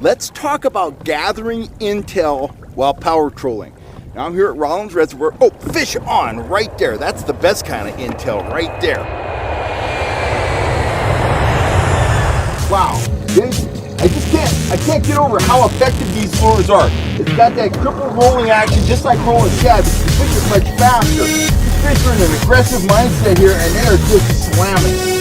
Let's talk about gathering intel while power trolling. Now I'm here at Rollins Reservoir. Oh, fish on right there. That's the best kind of intel right there. Wow, I can't get over how effective these lures are. It's got that cripple rolling action just like rolling shad, but the fish is much faster. These fish are in an aggressive mindset here and they are just slamming.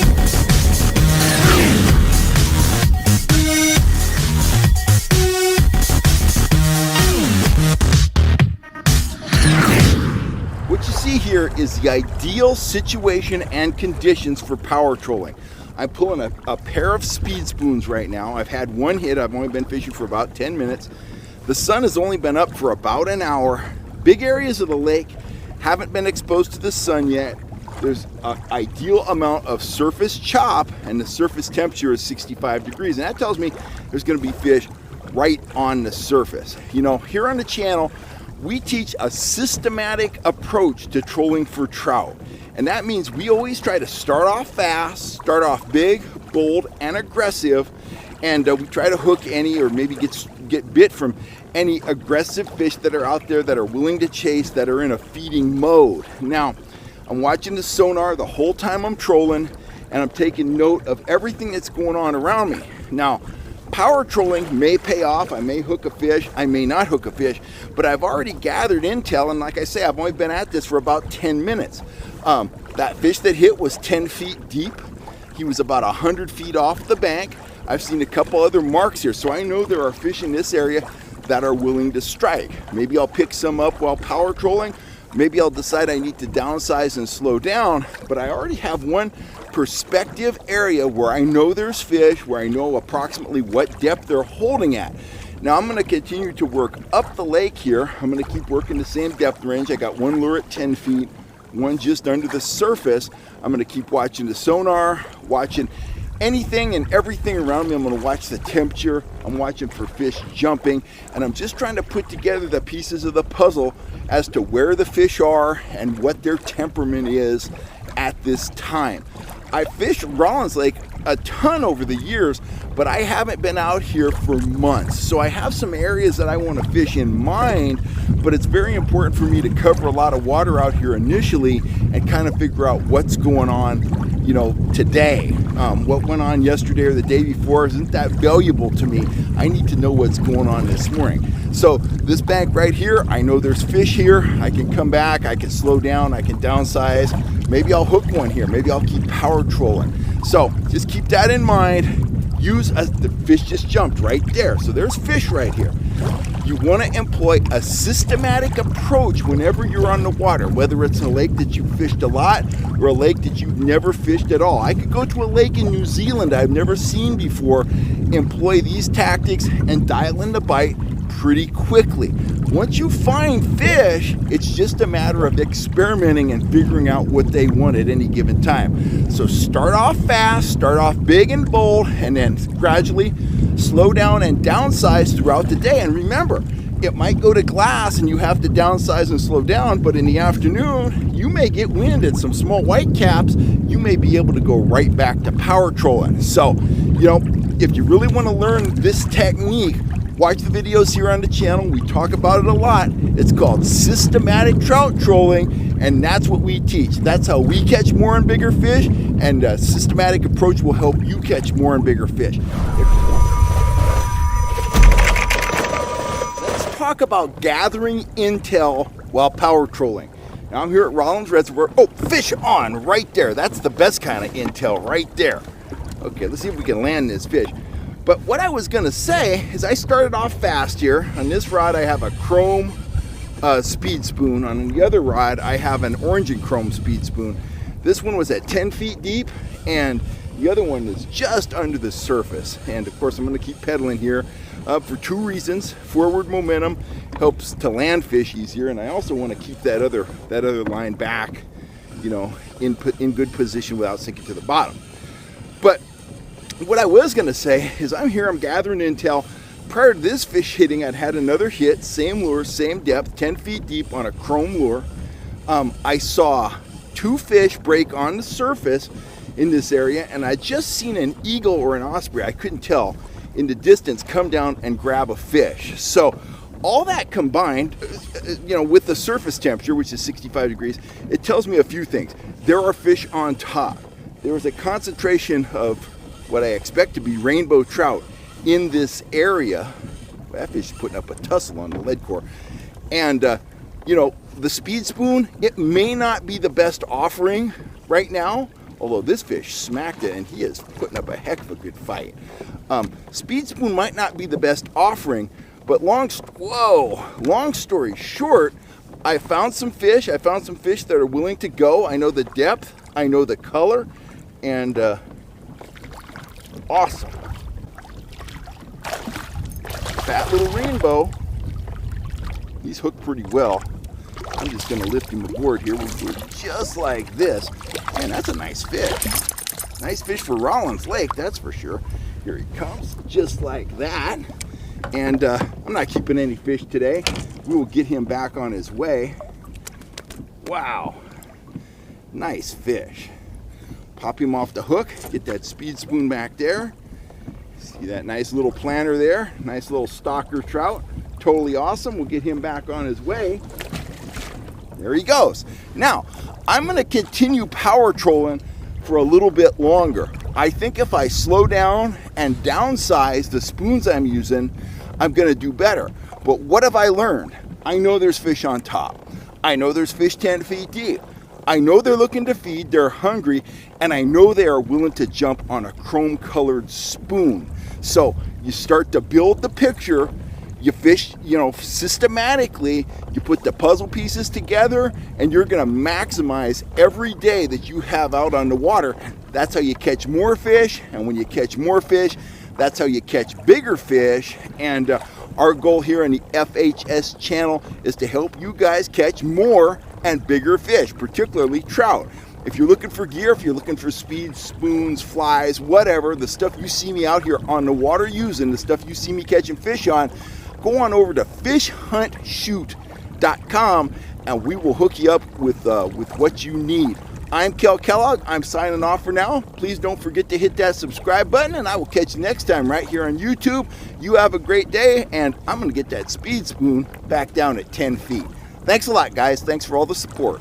What you see here is the ideal situation and conditions for power trolling. I'm pulling a pair of speed spoons right now. I've had one hit. I've only been fishing for about 10 minutes. The sun has only been up for about an hour. Big areas of the lake haven't been exposed to the sun yet. There's an ideal amount of surface chop and the surface temperature is 65 degrees. And that tells me there's going to be fish right on the surface. You know, here on the channel, we teach a systematic approach to trolling for trout. And that means we always try to start off fast, start off big, bold, and aggressive. And we try to hook any or maybe get bit from any aggressive fish that are out there that are willing to chase, that are in a feeding mode. Now, I'm watching the sonar the whole time I'm trolling, and I'm taking note of everything that's going on around me. Now, power trolling may pay off. I may hook a fish, I may not hook a fish, but I've already gathered intel, and like I say, I've only been at this for about 10 minutes. That fish that hit was 10 feet deep. He was about 100 feet off the bank. I've seen a couple other marks here, so I know there are fish in this area that are willing to strike. Maybe I'll pick some up while power trolling. Maybe I'll decide I need to downsize and slow down, but I already have one perspective area where I know there's fish, where I know approximately what depth they're holding at. Now I'm going to continue to work up the lake here. I'm going to keep working the same depth range. I got one lure at 10 feet, one just under the surface. I'm going to keep watching the sonar, watching anything and everything around me. I'm going to watch the temperature. I'm watching for fish jumping, and I'm just trying to put together the pieces of the puzzle as to where the fish are and what their temperament is at this time. I fished Rollins Lake a ton over the years, but I haven't been out here for months. So I have some areas that I want to fish in mind, but it's very important for me to cover a lot of water out here initially and kind of figure out what's going on, you know, today. What went on yesterday or the day before isn't that valuable to me. I need to know what's going on this morning. So this bank right here, I know there's fish here. I can come back, I can slow down, I can downsize. Maybe I'll hook one here. Maybe I'll keep power trolling. So just keep that in mind. The fish just jumped right there. So there's fish right here. You want to employ a systematic approach whenever you're on the water, whether it's a lake that you fished a lot or a lake that you've never fished at all. I could go to a lake in New Zealand I've never seen before, employ these tactics, and dial in the bite pretty quickly. Once you find fish, it's just a matter of experimenting and figuring out what they want at any given time. So start off fast, start off big and bold, and then gradually slow down and downsize throughout the day. And remember, it might go to glass and you have to downsize and slow down, but in the afternoon, you may get wind at some small white caps. You may be able to go right back to power trolling. So, you know, if you really want to learn this technique, watch the videos here on the channel. We talk about it a lot. It's called systematic trout trolling, and that's what we teach. That's how we catch more and bigger fish, and a systematic approach will help you catch more and bigger fish. Let's talk about gathering intel while power trolling. Now I'm here at Rollins Reservoir. Oh, fish on right there. That's the best kind of intel right there. Okay, let's see if we can land this fish. But what I was gonna say is I started off fast here. On this rod I have a chrome speed spoon. On the other rod I have an orange and chrome speed spoon. This one was at 10 feet deep and the other one is just under the surface. And of course I'm gonna keep pedaling here for two reasons. Forward momentum helps to land fish easier, and I also want to keep that other line back, you know, in good position without sinking to the bottom. But what I was going to say is I'm gathering intel. Prior to this fish hitting, I'd had another hit, same lure, same depth, 10 feet deep on a chrome lure. I saw two fish break on the surface in this area, and I just seen an eagle or an osprey, I couldn't tell, in the distance come down and grab a fish. So all that combined, with the surface temperature, which is 65 degrees, it tells me a few things. There are fish on top. There is a concentration of what I expect to be rainbow trout in this area. That fish is putting up a tussle on the lead core. And, the speed spoon, it may not be the best offering right now, although this fish smacked it and he is putting up a heck of a good fight. Speed spoon might not be the best offering, but long story short, I found some fish. I found some fish that are willing to go. I know the depth, I know the color, and awesome. Fat little rainbow. He's hooked pretty well. I'm just going to lift him aboard here. We'll do it just like this. Man, that's a nice fish. Nice fish for Rollins Lake, that's for sure. Here he comes, just like that. And I'm not keeping any fish today. We will get him back on his way. Wow. Nice fish. Pop him off the hook. Get that speed spoon back there. See that nice little planter there? Nice little stalker trout. Totally awesome. We'll get him back on his way. There he goes. Now, I'm going to continue power trolling for a little bit longer. I think if I slow down and downsize the spoons I'm using, I'm going to do better. But what have I learned? I know there's fish on top. I know there's fish 10 feet deep. I know they're looking to feed, they're hungry, and I know they are willing to jump on a chrome colored spoon. So you start to build the picture. You fish, systematically, you put the puzzle pieces together, and you're going to maximize every day that you have out on the water. That's how you catch more fish, and when you catch more fish, that's how you catch bigger fish. And our goal here on the FHS channel is to help you guys catch more and bigger fish, particularly trout. If you're looking for gear, if you're looking for speed spoons, flies, whatever, the stuff you see me out here on the water using, the stuff you see me catching fish on, go on over to fishhuntshoot.com and we will hook you up with what you need. I'm Kel Kellogg. I'm signing off for now. Please don't forget to hit that subscribe button, and I will catch you next time right here on YouTube. You have a great day, and I'm going to get that speed spoon back down at 10 feet. Thanks a lot, guys. Thanks for all the support.